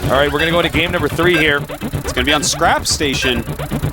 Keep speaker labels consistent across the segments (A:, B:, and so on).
A: All right, we're going to go into game number 3 here.
B: It's going to be on Scrap Station.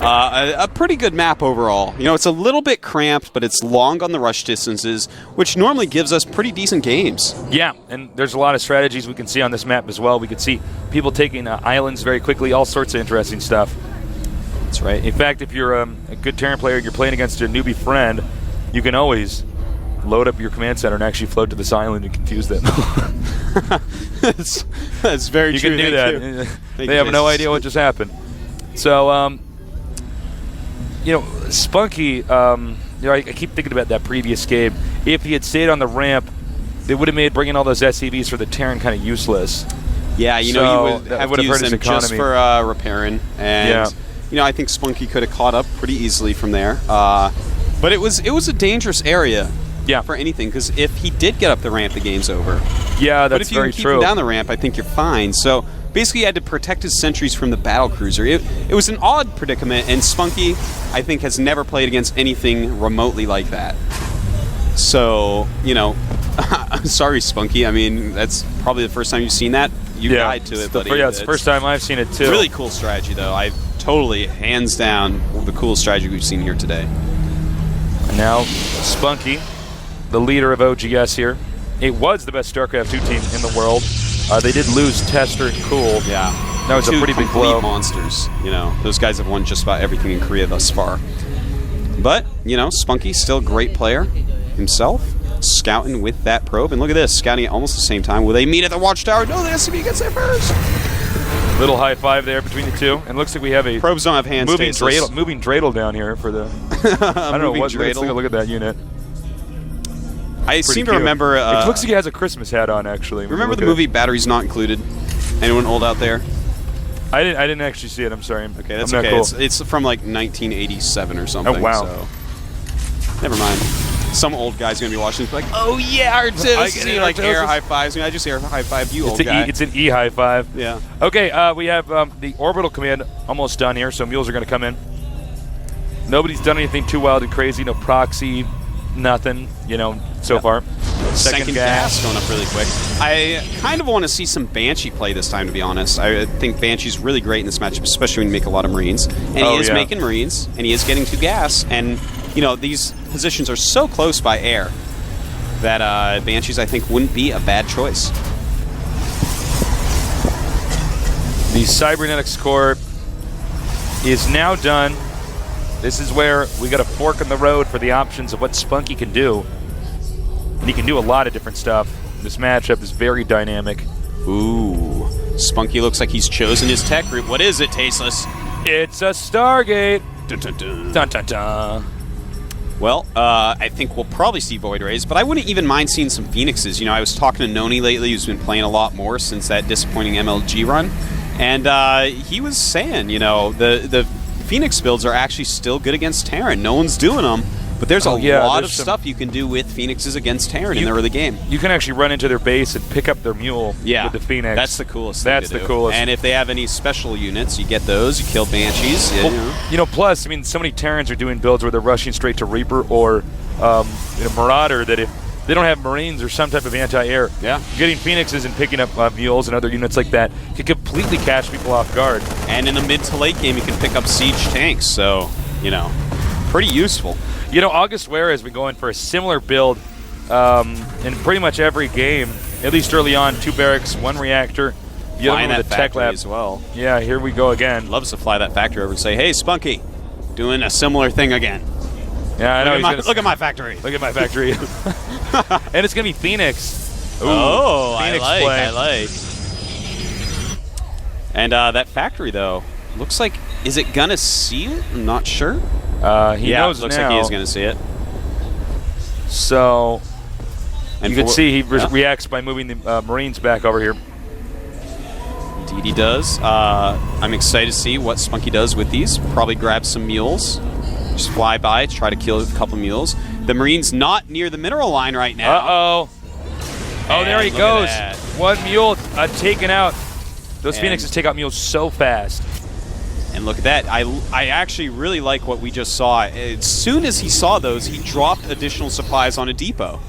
B: A pretty good map overall. You know, it's a little bit cramped, but it's long on the rush distances, which normally gives us pretty decent games.
A: Yeah, and there's a lot of strategies we can see on this map as well. We can see people taking islands very quickly, all sorts of interesting stuff.
B: That's right.
A: In fact, if you're a good Terran player and you're playing against a newbie friend, you can always load up your command center and actually float to this island and confuse them.
B: That's very
A: you
B: true.
A: You can do that. They have no idea what just happened. So, you know, Spunky, you know, I keep thinking about that previous game. If he had stayed on the ramp, they would have made bringing all those SCVs for the Terran kind of useless.
B: Yeah, you know, you would have to use them just for repairing. And, you know, I think Spunky could have caught up pretty easily from there. But it was a dangerous area.
A: Yeah.
B: For anything, because if he did get up the ramp, the game's over.
A: Yeah, that's very true.
B: But if you keep him down the ramp, I think you're fine. So basically, he had to protect his sentries from the battle cruiser. It was an odd predicament, and Spunky, I think, has never played against anything remotely like that. So, you know, sorry, Spunky. I mean, that's probably the first time you've seen that. You died to it, buddy.
A: Yeah, it's the first time I've seen it too.
B: Really cool strategy, though. I totally, hands down, the coolest strategy we've seen here today.
A: And now, Spunky, the leader of OGS here. It was the best StarCraft 2 team in the world. They did lose Tester and Cool.
B: Yeah.
A: That was a pretty big blow.
B: Monsters. You know, those guys have won just about everything in Korea thus far. But, you know, Spunky, still a great player himself, scouting with that probe. And look at this, scouting at almost the same time. Will they meet at the Watchtower? No, the SCV gets there first.
A: Little high five there between the two. And looks like we have a
B: probes don't have hands.
A: Moving dreidel down here for the... I don't know what. Let's look at that unit.
B: I seem to remember...
A: it looks like he has a Christmas hat on, actually.
B: Remember the movie Batteries Not Included? Anyone old out there?
A: I didn't actually see it. I'm sorry.
B: Okay, that's okay. Cool. It's from like 1987 or something.
A: Oh, wow.
B: So. Never mind. Some old guy's going to be watching like, oh, yeah, Artis. I see, like, air high fives. I mean, I just air high five you, old guy.
A: It's an E high five.
B: Yeah.
A: Okay, we have the orbital command almost done here, so mules are going to come in. Nobody's done anything too wild and crazy. No proxy, nothing, you know, so far.
B: Second gas going up really quick. I kind of want to see some Banshee play this time, to be honest. I think Banshee's really great in this matchup, especially when you make a lot of Marines. And he is making Marines, and he is getting 2 gas. And, you know, these positions are so close by air that Banshees, I think, wouldn't be a bad choice.
A: The Cybernetics Corps is now done. This is where we got a fork in the road for the options of what Spunky can do. And he can do a lot of different stuff. This matchup is very dynamic.
B: Ooh. Spunky looks like he's chosen his tech group. What is it, Tasteless?
A: It's a Stargate.
B: Dun, dun, dun.
A: Dun, dun, dun.
B: Well, I think we'll probably see Void Rays, but I wouldn't even mind seeing some Phoenixes. You know, I was talking to Noni lately, who's been playing a lot more since that disappointing MLG run. And he was saying, you know, the Phoenix builds are actually still good against Terran. No one's doing them. But there's a lot of stuff you can do with Phoenixes against Terran in the early game.
A: You can actually run into their base and pick up their mule with the Phoenix.
B: That's the coolest thing
A: That's the coolest.
B: And if they have any special units, you get those. You kill Banshees.
A: Well, you know, plus, I mean, so many Terrans are doing builds where they're rushing straight to Reaper or Marauder that if they don't have Marines or some type of anti-air, getting Phoenixes and picking up mules and other units like that can completely catch people off guard.
B: And in a mid to late game, you can pick up siege tanks. So, you know, pretty useful.
A: You know, August Ware has been going for a similar build in pretty much every game, at least early on. 2 barracks, 1 reactor. The other one with the tech lab
B: as well.
A: Yeah, here we go again.
B: Loves to fly that factory over and say, "Hey, Spunky, doing a similar thing again."
A: Yeah, I know.
B: Look at my factory.
A: Look at my factory. And it's gonna be Phoenix.
B: Ooh, Phoenix I like. And that factory though looks like, is it gonna see it? I'm not sure.
A: He knows
B: looks
A: now.
B: like he is going to see it.
A: So,
B: and
A: you can see he reacts by moving the Marines back over here.
B: Indeed he does. I'm excited to see what Spunky does with these. Probably grab some mules. Just fly by, try to kill a couple mules. The Marines not near the mineral line right now.
A: Uh-oh. Oh, there he goes. 1 mule taken out. Those Phoenixes take out mules so fast.
B: And look at that. I actually really like what we just saw. As soon as he saw those, he dropped additional supplies on a depot.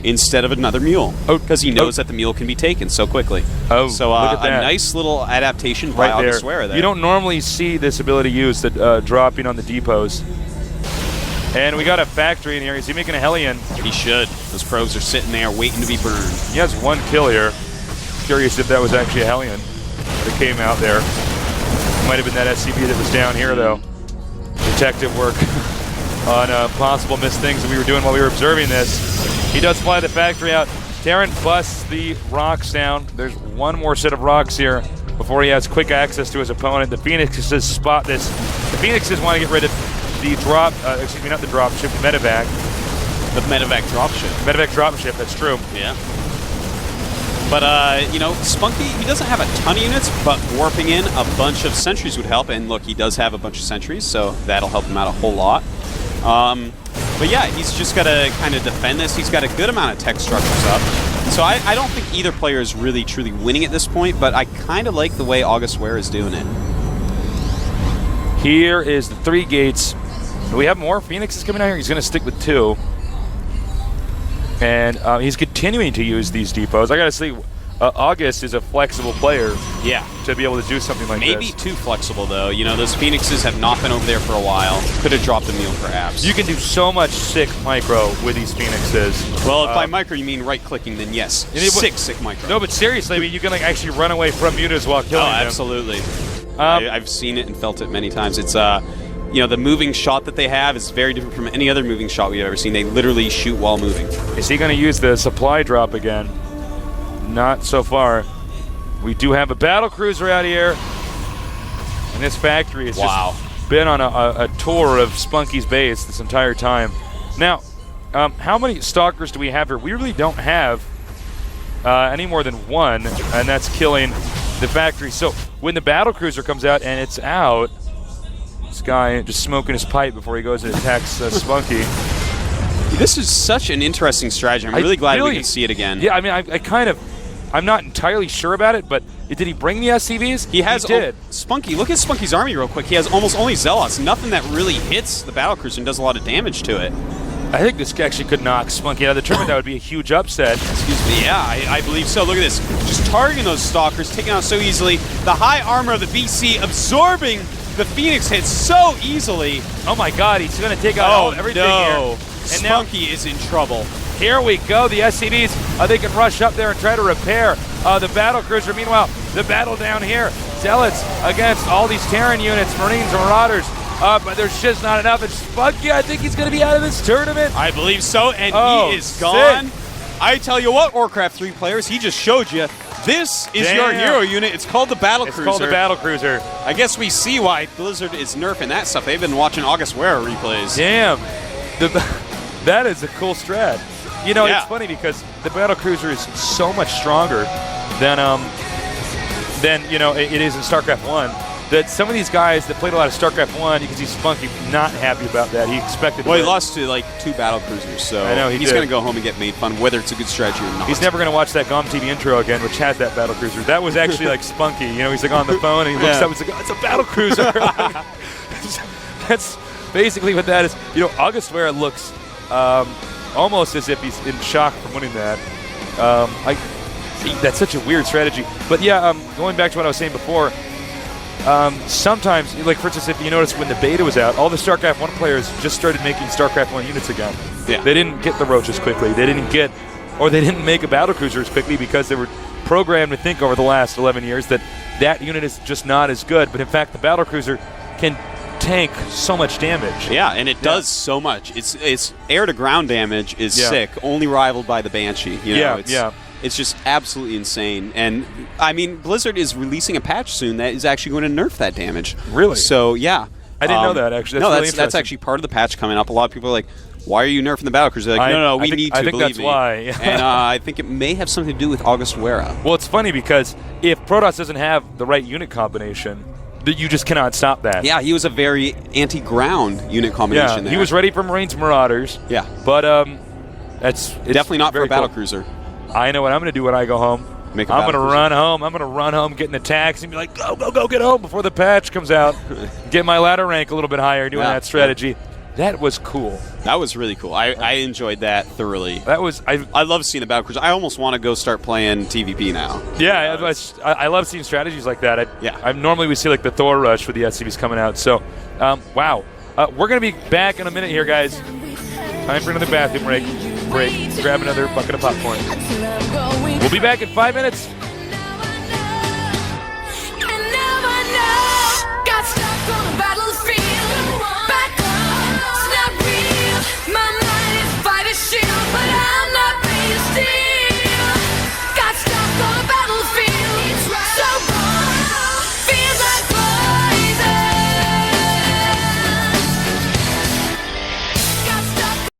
B: instead of another mule. Because he knows that the mule can be taken so quickly.
A: So
B: look at that. A nice little adaptation by August-Wera there.
A: You don't normally see this ability used, the dropping on the depots. And we got a factory in here. Is he making a Hellion?
B: He should. Those probes are sitting there waiting to be burned.
A: He has 1 kill here. Curious if that was actually a Hellion that came out there. Might have been that SCV that was down here, though. Detective work on possible missed things that we were doing while we were observing this. He does fly the factory out. Terran busts the rocks down. There's one more set of rocks here before he has quick access to his opponent. The Phoenixes spot this. The Phoenixes want to get rid of the drop, excuse me, not the drop ship, the medevac.
B: The medevac dropship.
A: Medevac dropship, that's true.
B: Yeah. But, you know, Spunky, he doesn't have a ton of units, but warping in a bunch of sentries would help. And look, he does have a bunch of sentries, so that'll help him out a whole lot. But yeah, he's just got to kind of defend this. He's got a good amount of tech structures up. So I don't think either player is really, truly winning at this point, but I kind of like the way August-Wera is doing it.
A: Here is the 3 gates. Do we have more Phoenixes coming out here? He's going to stick with 2. And he's continuing to use these depots. I got to say, August is a flexible player.
B: Yeah.
A: To be able to do something like this.
B: Maybe too flexible, though. You know, those Phoenixes have not been over there for a while. Could have dropped a mule, perhaps.
A: You can do so much sick micro with these Phoenixes.
B: Well, if by micro you mean right-clicking, then yes. Sick micro.
A: No, but seriously, I mean, you can like actually run away from units while killing them.
B: Oh, absolutely. I've seen it and felt it many times. It's you know, the moving shot that they have is very different from any other moving shot we've ever seen. They literally shoot while moving.
A: Is he going to use the supply drop again? Not so far. We do have a battle cruiser out here. And this factory has just been on a tour of Spunky's base this entire time. Now, how many stalkers do we have here? We really don't have any more than 1, and that's killing the factory. So when the battle cruiser comes out and it's out, this guy just smoking his pipe before he goes and attacks Spunky.
B: This is such an interesting strategy. I'm really glad we can see it again.
A: Yeah, I mean, I'm not entirely sure about it, but did he bring the SCVs?
B: He did.
A: Spunky,
B: look at Spunky's army real quick. He has almost only Zealots. Nothing that really hits the battlecruiser and does a lot of damage to it.
A: I think this actually could knock Spunky out of the tournament. That would be a huge upset.
B: Excuse me. Yeah, I believe so. Look at this. Just targeting those stalkers, taking out so easily. The high armor of the BC absorbing the Phoenix hits so easily.
A: Oh my god, he's going to take out everything here. And
B: Spunky is in trouble.
A: Here we go. The SCVs, they can rush up there and try to repair the battle cruiser. Meanwhile, the battle down here. Zealots against all these Terran units, Marines and Marauders. But there's just not enough. And Spunky, I think he's going to be out of this tournament.
B: I believe so, and he is gone. I tell you what, Warcraft 3 players, he just showed you. This is your hero unit. It's called the Battle Cruiser.
A: It's called the Battle Cruiser.
B: I guess we see why Blizzard is nerfing that stuff. They've been watching August-Wera replays.
A: Damn. That is a cool strat. You know, it's funny because the Battle Cruiser is so much stronger than you know, it is in StarCraft 1. That some of these guys that played a lot of StarCraft 1, you can see Spunky not happy about that. He expected.
B: Well, he lost to like 2 battle cruisers, so
A: I know
B: he's going to go home and get made fun, whether it's a good strategy or not.
A: He's never going to watch that GOM TV intro again, which has that battle cruiser. That was actually like Spunky. You know, he's like on the phone and he looks up and he's like, oh, it's a battle cruiser. That's basically what that is. You know, August-Wera looks almost as if he's in shock from winning that. That's such a weird strategy. But yeah, going back to what I was saying before. Sometimes, like for instance, if you notice when the beta was out, all the StarCraft 1 players just started making StarCraft 1 units again.
B: Yeah.
A: They didn't get the Roaches quickly. They didn't make a battlecruiser as quickly because they were programmed to think over the last 11 years that unit is just not as good. But in fact, the battlecruiser can tank so much damage.
B: Yeah, and it does so much. Its air-to-ground damage is sick, only rivaled by the Banshee. You know, it's just absolutely insane. And, I mean, Blizzard is releasing a patch soon that is actually going to nerf that damage.
A: Really?
B: So, yeah.
A: I didn't know that, actually.
B: That's actually part of the patch coming up. A lot of people are like, why are you nerfing the battlecruiser? They're like, no, we need to, believe me.
A: I think that's why.
B: And I think it may have something to do with August-Wera.
A: Well, it's funny because if Protoss doesn't have the right unit combination, you just cannot stop that.
B: Yeah, he was a very anti-ground unit combination there.
A: He was ready for Marines and Marauders.
B: Yeah.
A: But it's
B: definitely not for a battlecruiser.
A: I know what I'm going to do when I go home. I'm going to run home. I'm going to run home, get in the taxi, and be like, go, get home before the patch comes out. Get my ladder rank a little bit higher doing that strategy. That was cool.
B: That was really cool. I enjoyed that thoroughly.
A: That was
B: I love seeing the battle cruiser. I almost want to go start playing TVP now.
A: Yeah, I love seeing strategies like that. Normally we see like the Thor rush with the SCVs coming out. So, wow. We're going to be back in a minute here, guys. Time for another bathroom break. Grab another bucket of popcorn. We'll be back in 5 minutes.